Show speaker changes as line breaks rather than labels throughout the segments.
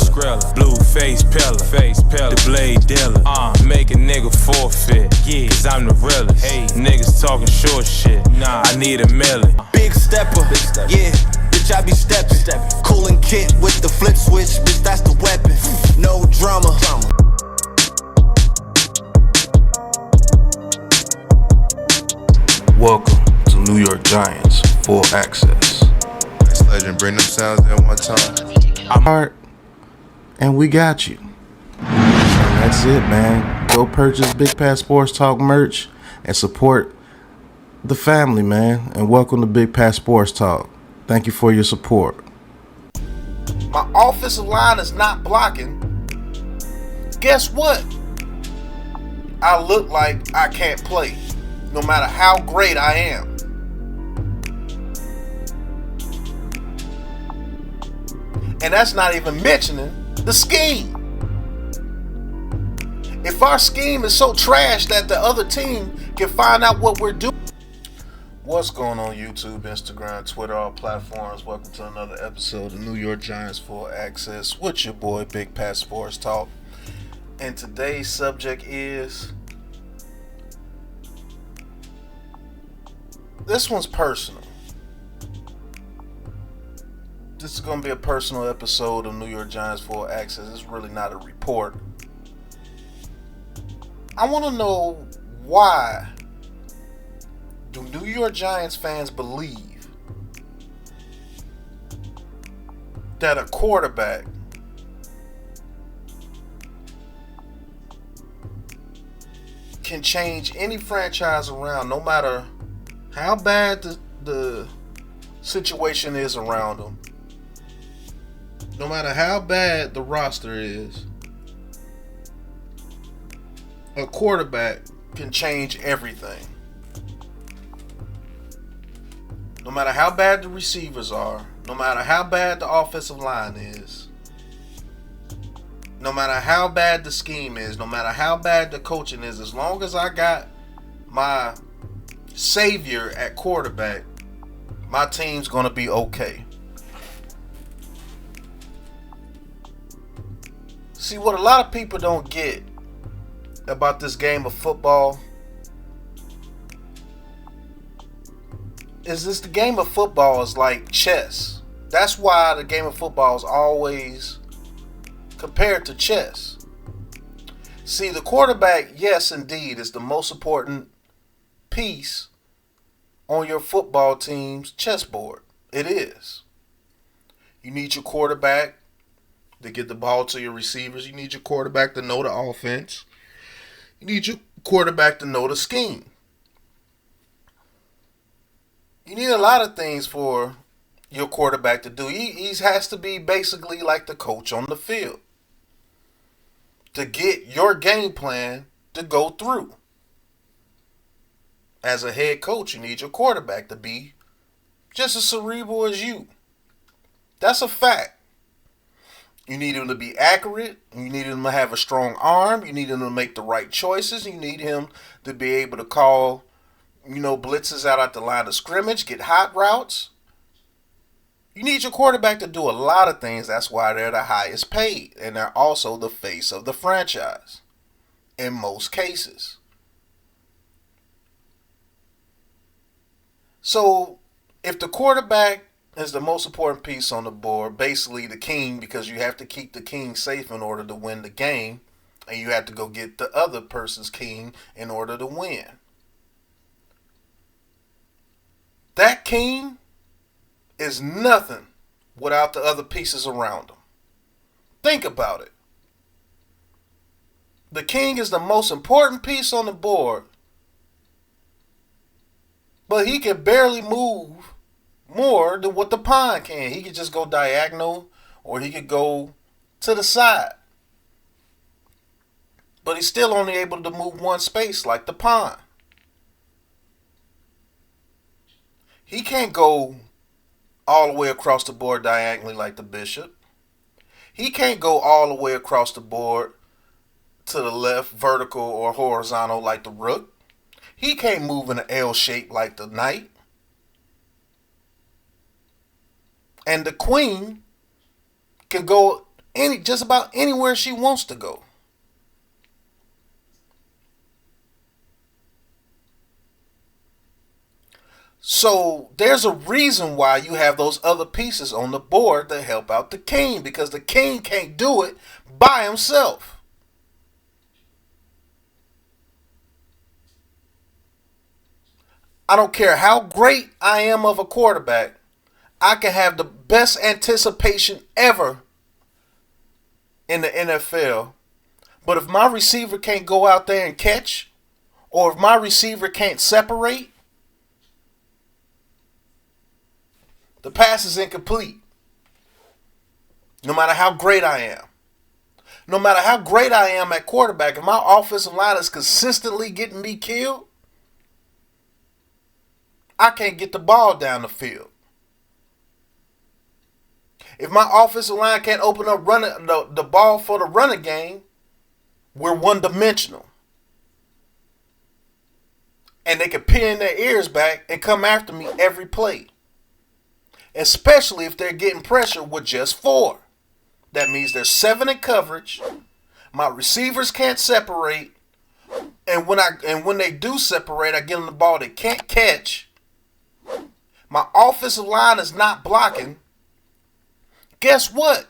Skrilla, blue face pillar, the blade dealer. Make a nigga forfeit, yeah, cause I'm the realest. Hey, niggas talking short shit, nah, I need a million.
Big stepper, yeah, bitch, I be steppin'. Coolin' kit with the flip switch, bitch, that's the weapon. No drama.
Welcome to New York Giants Full Access.
This legend bring them sounds at one time.
I'm hard, and we got you. And that's it, man. Go purchase Big Pat Sports Talk merch and support the family, man. And welcome to Big Pat Sports Talk. Thank you for your support.
My offensive line is not blocking. Guess what? I look like I can't play, no matter how great I am. And that's not even mentioning the scheme. If our scheme is so trash that the other team can find out what we're doing. What's going on YouTube, Instagram, Twitter, all platforms? Welcome to another episode of New York Giants Full Access with your boy Big Pat Sports Talk. And today's subject is, this one's personal. This is going to be a personal episode of New York Giants Full Access. It's really not a report. I want to know, why do New York Giants fans believe that a quarterback can change any franchise around, no matter how bad the situation is around them, no matter how bad the roster is? A quarterback can change everything. No matter how bad the receivers are, no matter how bad the offensive line is, no matter how bad the scheme is, no matter how bad the coaching is, as long as I got my savior at quarterback, my team's going to be okay. See, what a lot of people don't get about this game of football is the game of football is like chess. That's why the game of football is always compared to chess. See, the quarterback, yes, indeed, is the most important piece on your football team's chessboard. It is. You need your quarterback to get the ball to your receivers. You need your quarterback to know the offense. You need your quarterback to know the scheme. You need a lot of things for your quarterback to do. He has to be basically like the coach on the field to get your game plan to go through. As a head coach, you need your quarterback to be just as cerebral as you. That's a fact. You need him to be accurate. You need him to have a strong arm. You need him to make the right choices. You need him to be able to call, blitzes out at the line of scrimmage, get hot routes. You need your quarterback to do a lot of things. That's why they're the highest paid. And they're also the face of the franchise in most cases. So if the quarterback is the most important piece on the board, basically the king, because you have to keep the king safe in order to win the game, and you have to go get the other person's king in order to win. That king is nothing without the other pieces around him. Think about it. The king is the most important piece on the board, but he can barely move more than what the pawn can. He could just go diagonal, or he could go to the side. But he's still only able to move one space like the pawn. He can't go all the way across the board diagonally like the bishop. He can't go all the way across the board to the left, vertical or horizontal like the rook. He can't move in an L shape like the knight. And the queen can go just about anywhere she wants to go. So there's a reason why you have those other pieces on the board to help out the king, because the king can't do it by himself. I don't care how great I am of a quarterback. I can have the best anticipation ever in the NFL. But if my receiver can't go out there and catch, or if my receiver can't separate, the pass is incomplete. No matter how great I am. No matter how great I am at quarterback, if my offensive line is consistently getting me killed, I can't get the ball down the field. If my offensive line can't open up the ball for the running game, we're one-dimensional. And they can pin their ears back and come after me every play. Especially if they're getting pressure with just 4. That means there's 7 in coverage. My receivers can't separate. And when they do separate, I give them the ball they can't catch. My offensive line is not blocking. Guess what?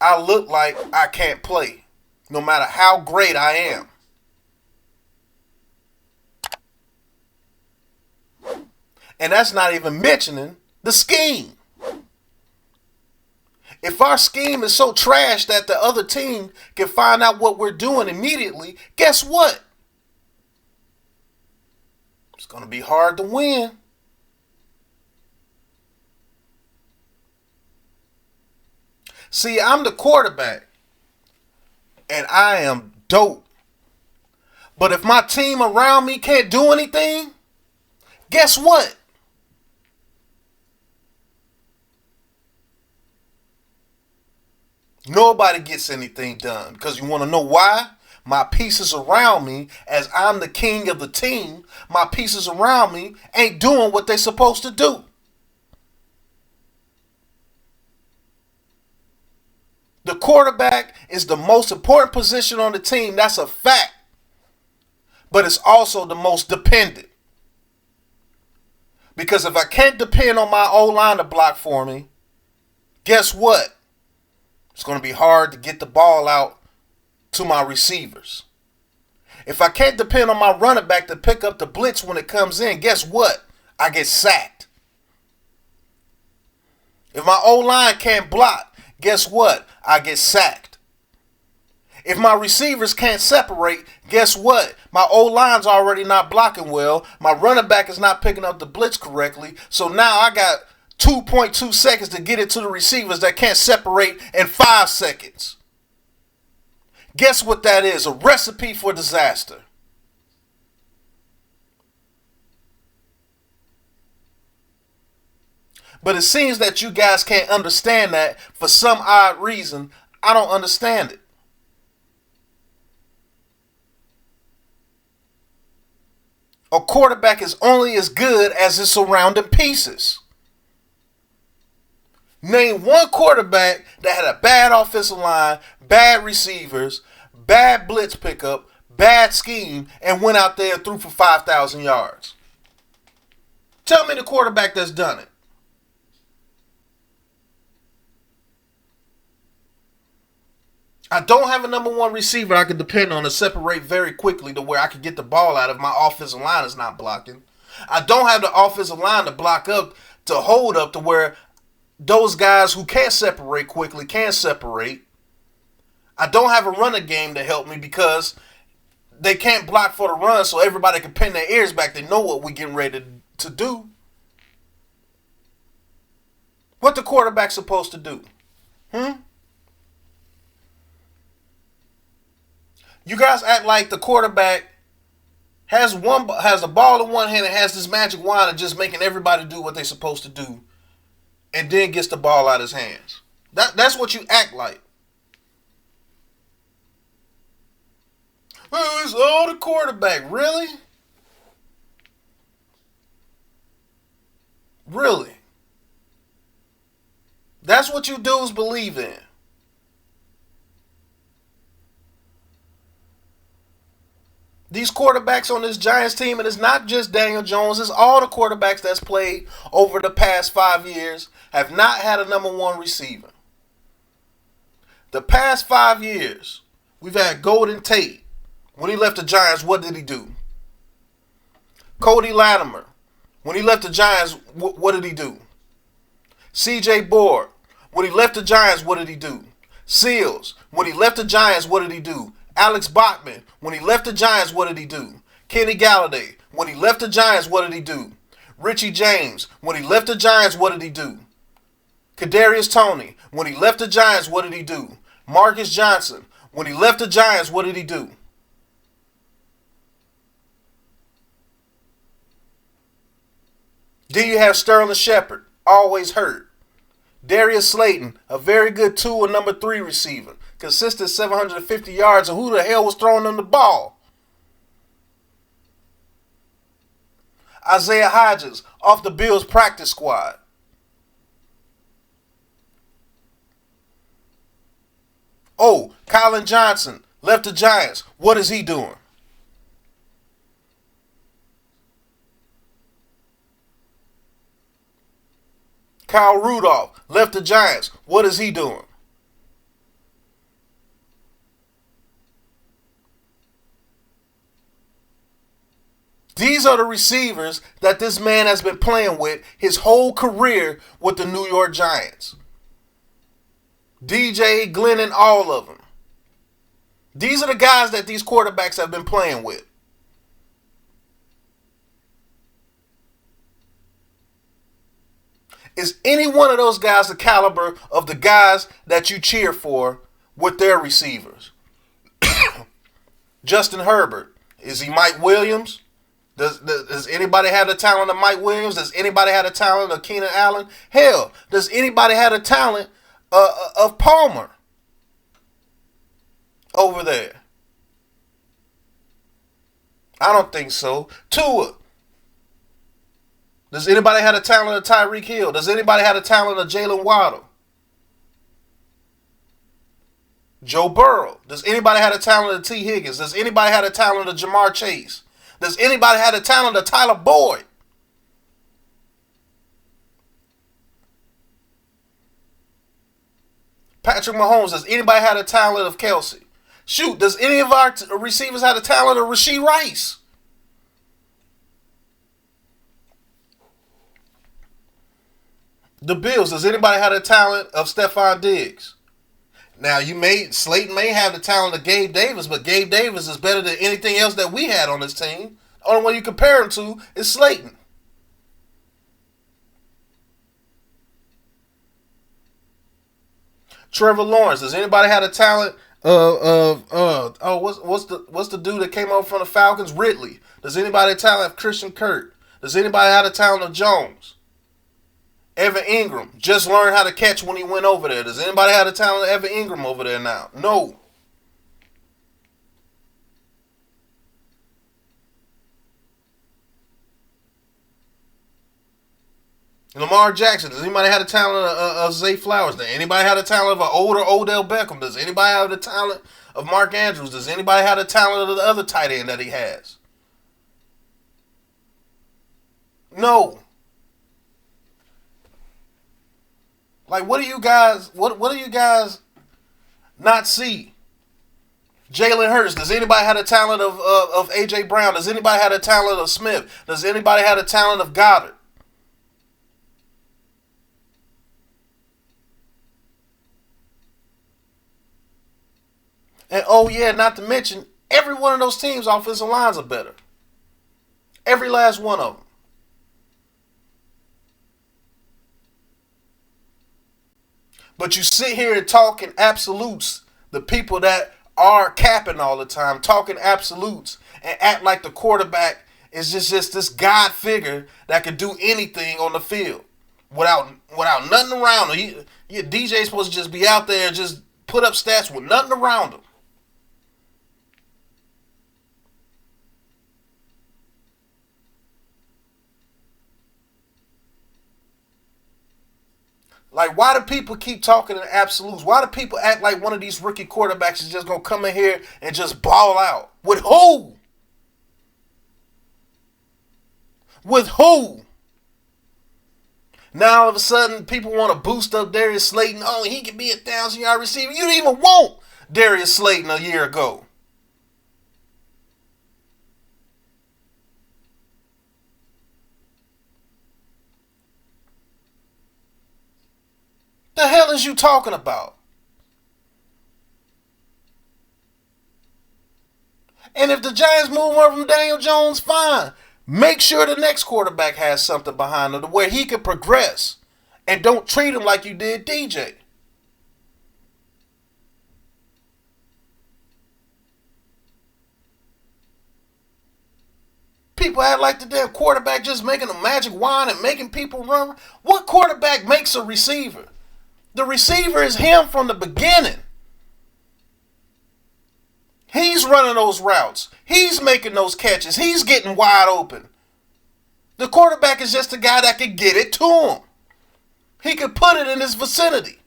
I look like I can't play, no matter how great I am. And that's not even mentioning the scheme. If our scheme is so trash that the other team can find out what we're doing immediately, guess what? It's going to be hard to win. See, I'm the quarterback, and I am dope. But if my team around me can't do anything, guess what? Nobody gets anything done. Because you want to know why? My pieces around me, as I'm the king of the team, my pieces around me ain't doing what they're supposed to do. The quarterback is the most important position on the team. That's a fact. But it's also the most dependent. Because if I can't depend on my O-line to block for me, guess what? It's going to be hard to get the ball out to my receivers. If I can't depend on my running back to pick up the blitz when it comes in, guess what? I get sacked. If my O-line can't block, guess what? I get sacked. If my receivers can't separate, guess what? My O-line's already not blocking well. My running back is not picking up the blitz correctly. So now I got 2.2 seconds to get it to the receivers that can't separate in 5 seconds. Guess what that is? A recipe for disaster. But it seems that you guys can't understand that for some odd reason. I don't understand it. A quarterback is only as good as his surrounding pieces. Name one quarterback that had a bad offensive line, bad receivers, bad blitz pickup, bad scheme, and went out there and threw for 5,000 yards. Tell me the quarterback that's done it. I don't have a number 1 receiver I can depend on to separate very quickly to where I can get the ball out if my offensive line is not blocking. I don't have the offensive line to block up, to hold up to where those guys who can't separate quickly can separate. I don't have a running game to help me because they can't block for the run, so everybody can pin their ears back. They know what we're getting ready to do. What the quarterback's supposed to do? You guys act like the quarterback has the ball in one hand and has this magic wand of just making everybody do what they're supposed to do, and then gets the ball out of his hands. That's what you act like. Oh, it's all the quarterback. Really? Really? That's what you dudes believe in. These quarterbacks on this Giants team, and it's not just Daniel Jones, it's all the quarterbacks that's played over the past 5 years, have not had a number one receiver. The past 5 years, we've had Golden Tate. When he left the Giants, what did he do? Cody Latimer. When he left the Giants, what did he do? C.J. Board. When he left the Giants, what did he do? Seals. When he left the Giants, what did he do? Alex Bachman. When he left the Giants, what did he do? Kenny Galladay. When he left the Giants, what did he do? Richie James. When he left the Giants, what did he do? Kadarius Toney. When he left the Giants, what did he do? Marcus Johnson. When he left the Giants, what did he do? Then you have Sterling Shepard, always hurt. Darius Slayton, a very good 2 or number 3 receiver. Consistent 750 yards, and who the hell was throwing them the ball? Isaiah Hodgins, off the Bills practice squad. Oh, Colin Johnson, left the Giants. What is he doing? Kyle Rudolph, left the Giants. What is he doing? These are the receivers that this man has been playing with his whole career with the New York Giants. DJ, Glennon, all of them. These are the guys that these quarterbacks have been playing with. Is any one of those guys the caliber of the guys that you cheer for with their receivers? Justin Herbert. Is he Mike Williams? Does anybody have the talent of Mike Williams? Does anybody have the talent of Keenan Allen? Hell, does anybody have the talent of Palmer over there? I don't think so. Tua. Does anybody have the talent of Tyreek Hill? Does anybody have the talent of Jalen Waddle? Joe Burrow. Does anybody have the talent of T. Higgins? Does anybody have the talent of Jamar Chase? Does anybody have the talent of Tyler Boyd? Patrick Mahomes. Does anybody have the talent of Kelsey? Shoot, does any of our receivers have the talent of Rashee Rice? The Bills, does anybody have the talent of Stephon Diggs? Now, Slayton may have the talent of Gabe Davis, but Gabe Davis is better than anything else that we had on this team. The only one you compare him to is Slayton. Trevor Lawrence, does anybody have the talent what's the dude that came over from the Falcons? Ridley. Does anybody have the talent of Christian Kirk? Does anybody have the talent of Jones? Evan Ingram just learned how to catch when he went over there. Does anybody have the talent of Evan Ingram over there now? No. Lamar Jackson. Does anybody have the talent of Zay Flowers? Does anybody have the talent of an older Odell Beckham? Does anybody have the talent of Mark Andrews? Does anybody have the talent of the other tight end that he has? No. Like, what do you guys not see? Jalen Hurts. Does anybody have the talent of A.J. Brown? Does anybody have the talent of Smith? Does anybody have the talent of Goddard? And oh yeah, not to mention, every one of those teams' offensive lines are better. Every last one of them. But you sit here and talk in absolutes, the people that are capping all the time, talking absolutes, and act like the quarterback is just this God figure that can do anything on the field without nothing around him. DJ's supposed to just be out there and just put up stats with nothing around him. Like, why do people keep talking in absolutes? Why do people act like one of these rookie quarterbacks is just going to come in here and just ball out? With who? With who? Now all of a sudden people want to boost up Darius Slayton. Oh, he could be a 1,000-yard receiver. You didn't even want Darius Slayton a year ago. The hell is you talking about? And if the Giants move on from Daniel Jones, fine. Make sure the next quarterback has something behind him to where he can progress. And don't treat him like you did DJ. People act like the damn quarterback just making a magic wand and making people run. What quarterback makes a receiver? The receiver is him from the beginning. He's running those routes. He's making those catches. He's getting wide open. The quarterback is just the guy that can get it to him. He can put it in his vicinity.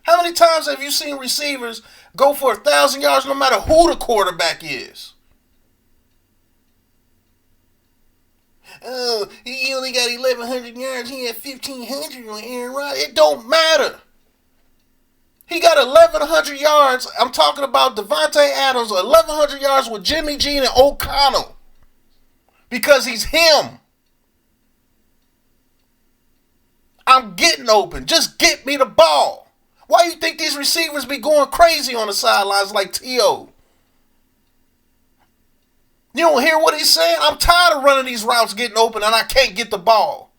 How many times have you seen receivers go for 1,000 yards no matter who the quarterback is? Oh, he only got 1,100 yards. He had 1,500 on Aaron Rodgers. It don't matter. He got 1,100 yards. I'm talking about Devontae Adams, 1,100 yards with Jimmy G and O'Connell. Because he's him. I'm getting open. Just get me the ball. Why do you think these receivers be going crazy on the sidelines like T.O.? You don't hear what he's saying? I'm tired of running these routes getting open and I can't get the ball.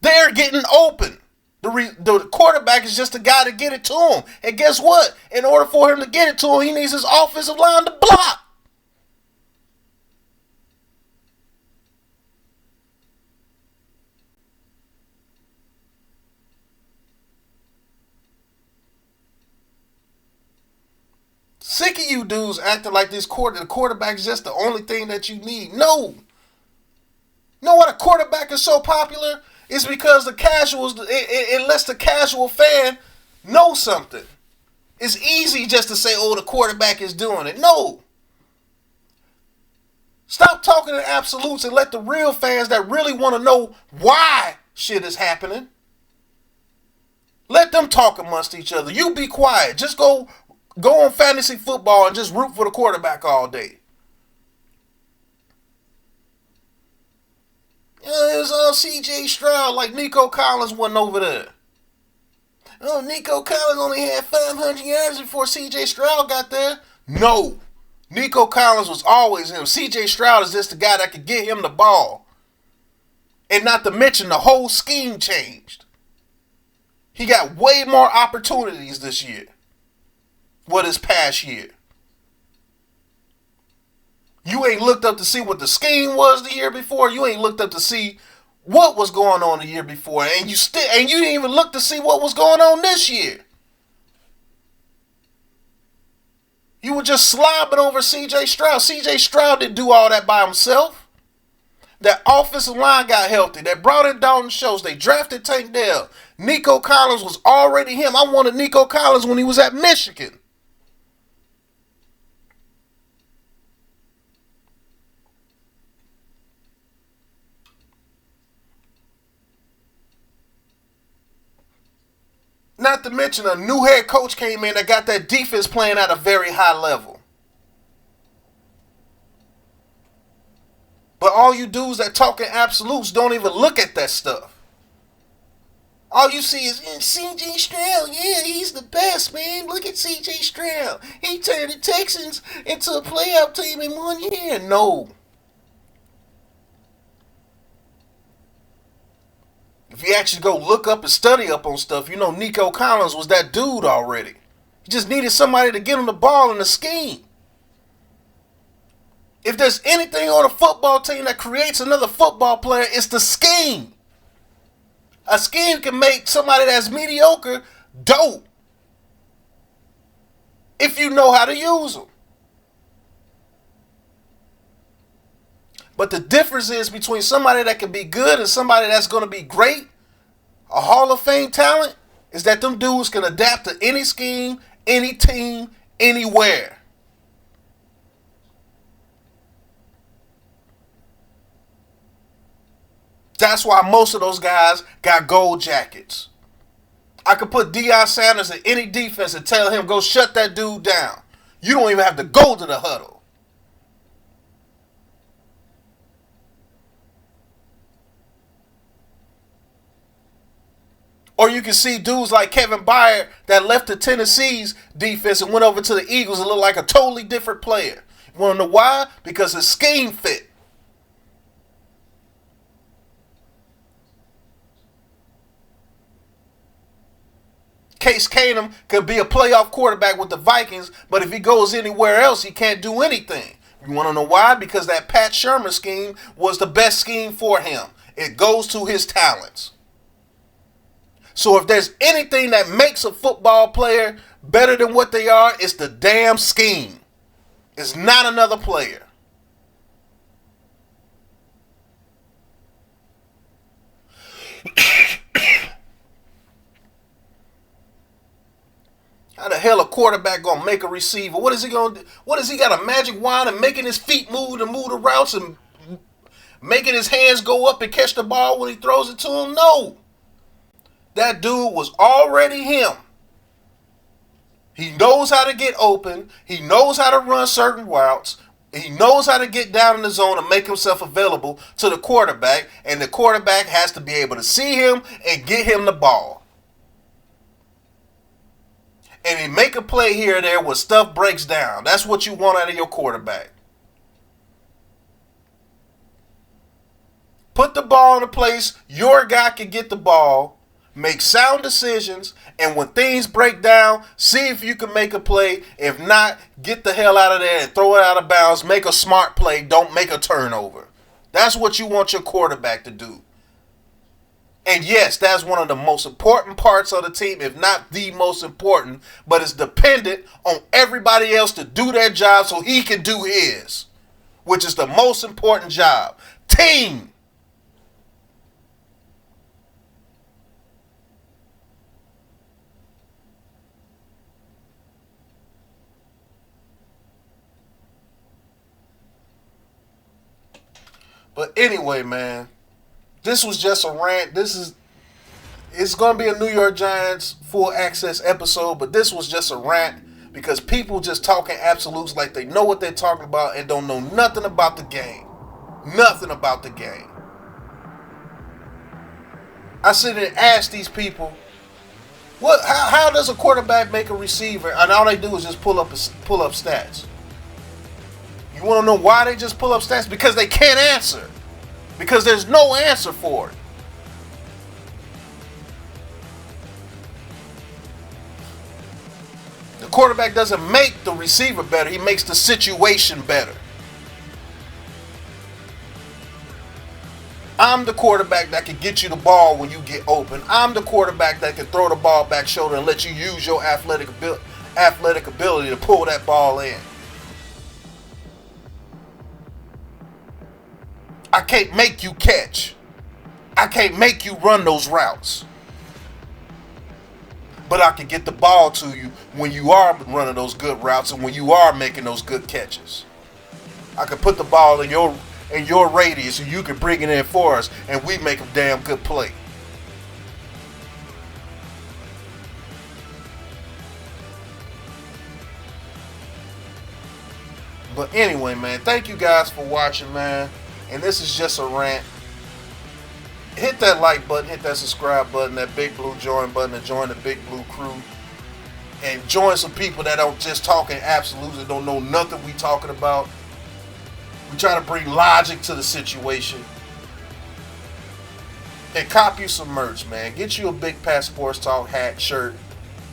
They're getting open. The quarterback is just the guy to get it to him. And guess what? In order for him to get it to him, he needs his offensive line to block. Sick of you dudes acting like the quarterback is just the only thing that you need. No. You know why the quarterback is so popular? It's because the casuals, it lets the casual fan know something. It's easy just to say, oh, the quarterback is doing it. No. Stop talking in absolutes and let the real fans that really want to know why shit is happening. Let them talk amongst each other. You be quiet. Just go on fantasy football and just root for the quarterback all day. It was C.J. Stroud like Nico Collins wasn't over there. Oh, Nico Collins only had 500 yards before C.J. Stroud got there. No. Nico Collins was always him. C.J. Stroud is just the guy that could get him the ball. And not to mention the whole scheme changed. He got way more opportunities this year. What his past year. You ain't looked up to see what the scheme was the year before. You ain't looked up to see what was going on the year before. And you didn't even look to see what was going on this year. You were just slobbing over C.J. Stroud. C.J. Stroud didn't do all that by himself. That offensive line got healthy. They brought in Dalton Schultz. They drafted Tank Dell. Nico Collins was already him. I wanted Nico Collins when he was at Michigan. Not to mention a new head coach came in that got that defense playing at a very high level. But all you dudes that talk in absolutes don't even look at that stuff. All you see is C.J. Stroud. Yeah, he's the best, man. Look at C.J. Stroud. He turned the Texans into a playoff team in 1 year. No. If you actually go look up and study up on stuff, you know Nico Collins was that dude already. He just needed somebody to get him the ball in the scheme. If there's anything on a football team that creates another football player, it's the scheme. A scheme can make somebody that's mediocre dope if you know how to use them. But the difference is between somebody that can be good and somebody that's going to be great, a Hall of Fame talent, is that them dudes can adapt to any scheme, any team, anywhere. That's why most of those guys got gold jackets. I could put Deion Sanders in any defense and tell him, go shut that dude down. You don't even have to go to the huddle. Or you can see dudes like Kevin Byard that left the Tennessee's defense and went over to the Eagles and looked like a totally different player. You want to know why? Because his scheme fit. Case Keenum could be a playoff quarterback with the Vikings, but if he goes anywhere else, he can't do anything. You want to know why? Because that Pat Shermer scheme was the best scheme for him. It goes to his talents. So if there's anything that makes a football player better than what they are, it's the damn scheme. It's not another player. How the hell a quarterback gonna make a receiver? What is he gonna do? What is he got a magic wand and making his feet move and move the routes and making his hands go up and catch the ball when he throws it to him? No. That dude was already him. He knows how to get open. He knows how to run certain routes. He knows how to get down in the zone and make himself available to the quarterback. And the quarterback has to be able to see him and get him the ball. And he make a play here or there where stuff breaks down. That's what you want out of your quarterback. Put the ball in a place your guy can get the ball, make sound decisions, and when things break down, see if you can make a play. If not, get the hell out of there and throw it out of bounds. Make a smart play. Don't make a turnover. That's what you want your quarterback to do. And yes, that's one of the most important parts of the team, if not the most important, but it's dependent on everybody else to do their job so he can do his, which is the most important job. Team. But anyway, man, this was just a rant. It's going to be a New York Giants full access episode, but this was just a rant because people just talking absolutes like they know what they're talking about and don't know nothing about the game. Nothing about the game. I sit there and ask these people, how does a quarterback make a receiver? And all they do is just pull up stats. You want to know why they just pull up stats? Because they can't answer. Because there's no answer for it. The quarterback doesn't make the receiver better. He makes the situation better. I'm the quarterback that can get you the ball when you get open. I'm the quarterback that can throw the ball back shoulder and let you use your athletic ability to pull that ball in. I can't make you catch. I can't make you run those routes. But I can get the ball to you when you are running those good routes and when you are making those good catches. I can put the ball in your radius and you can bring it in for us and we make a damn good play. But anyway, man, thank you guys for watching, man. And this is just a rant. Hit that like button, hit that subscribe button, that big blue join button to join the Big Blue crew. And join some people that don't just talking absolutes and don't know nothing we talking about. We try to bring logic to the situation. And cop you some merch, man. Get you a Big Pat Sports Talk hat, shirt.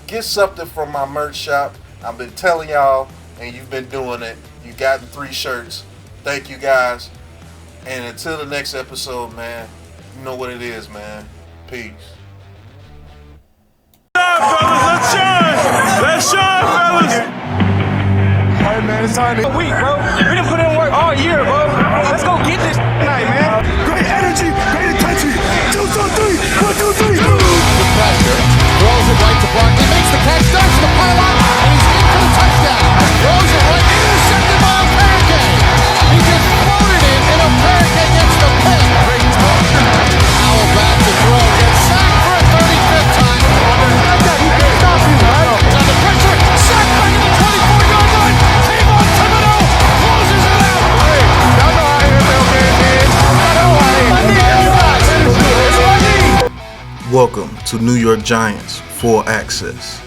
Get something from my merch shop. I've been telling y'all, and you've been doing it. You got 3 shirts. Thank you guys. And until the next episode, man, you know what it is, man. Peace.
Let's shine! Let's shine, fellas!
Hey, man, it's time to week, bro. We done put in work all year, bro. Let's go get this tonight, man. Great energy, great intensity. 2, 2, 3. 1, 2, 3. The pressure. Throws it right to Barkley. Makes the catch. Starts to the pylon. And he's in for the touchdown. Throws it right. Intercepted by a pancake. He just floated it, and a pancake gets the pin. Great touch.
Welcome to New York Giants Full Access.